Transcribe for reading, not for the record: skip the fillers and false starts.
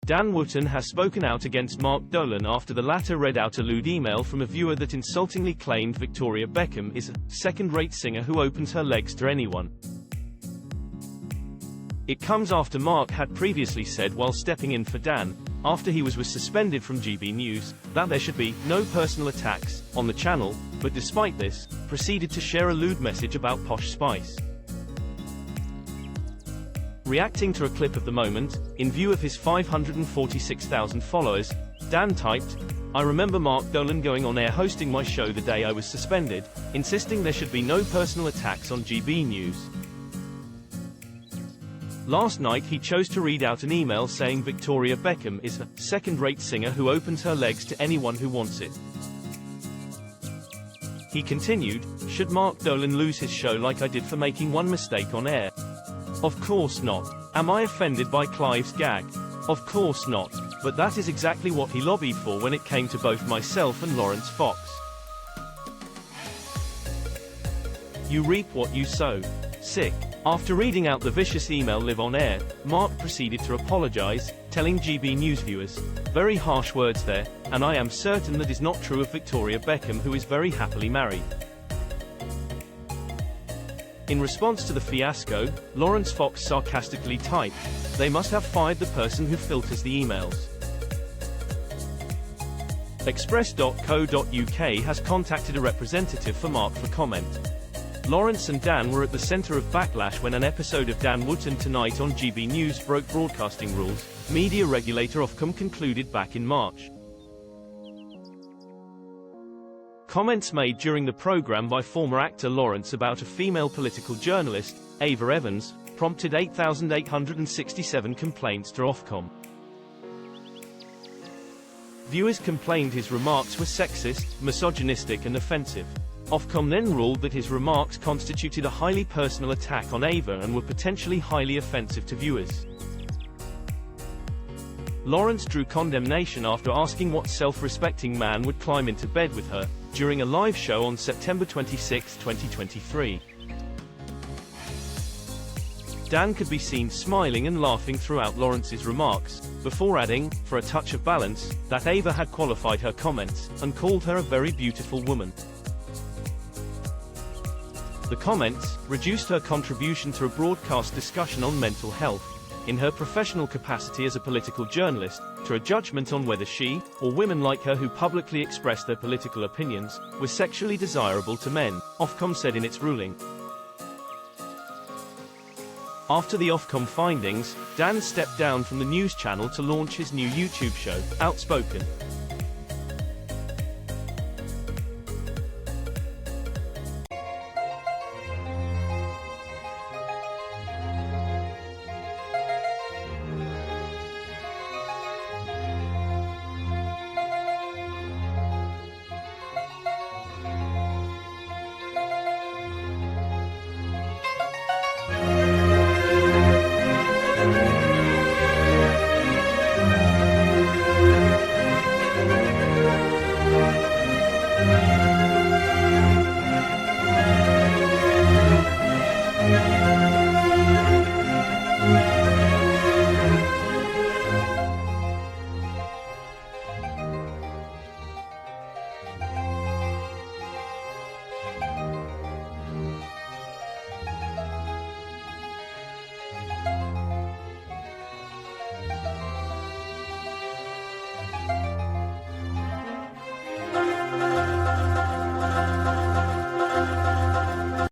Dan Wootton has spoken out against Mark Dolan after the latter read out a lewd email from a viewer that insultingly claimed Victoria Beckham is a second-rate singer who opens her legs to anyone. It comes after Mark had previously said while stepping in for Dan, after he was suspended from GB News, that there should be no personal attacks on the channel, but despite this, proceeded to share a lewd message about Posh Spice. Reacting to a clip of the moment, in view of his 546,000 followers, Dan typed, "I remember Mark Dolan going on air hosting my show the day I was suspended, insisting there should be no personal attacks on GB News. Last night he chose to read out an email saying Victoria Beckham is a second-rate singer who opens her legs to anyone who wants it." He continued, "Should Mark Dolan lose his show like I did for making one mistake on air? Of course not. Am I offended by Clive's gag? Of course not. But that is exactly what he lobbied for when it came to both myself and Lawrence Fox. You reap what you sow. Sick." After reading out the vicious email live on air, Mark proceeded to apologize, telling GB News viewers, "Very harsh words there, and I am certain that is not true of Victoria Beckham, who is very happily married." In response to the fiasco, Lawrence Fox sarcastically typed, "They must have fired the person who filters the emails." Express.co.uk has contacted a representative for Mark for comment. Lawrence and Dan were at the center of backlash when an episode of Dan Wootton Tonight on GB News broke broadcasting rules, media regulator Ofcom concluded back in March. Comments made during the program by former actor Lawrence about a female political journalist, Ava Evans, prompted 8,867 complaints to Ofcom. Viewers complained his remarks were sexist, misogynistic and offensive. Ofcom then ruled that his remarks constituted a highly personal attack on Ava and were potentially highly offensive to viewers. Lawrence drew condemnation after asking what self-respecting man would climb into bed with her, during a live show on September 26, 2023. Dan could be seen smiling and laughing throughout Lawrence's remarks, before adding, for a touch of balance, that Ava had qualified her comments, and called her a very beautiful woman. The comments reduced her contribution to a broadcast discussion on mental health, in her professional capacity as a political journalist, to a judgment on whether she, or women like her who publicly expressed their political opinions, were sexually desirable to men, Ofcom said in its ruling. After the Ofcom findings, Dan stepped down from the news channel to launch his new YouTube show, Outspoken.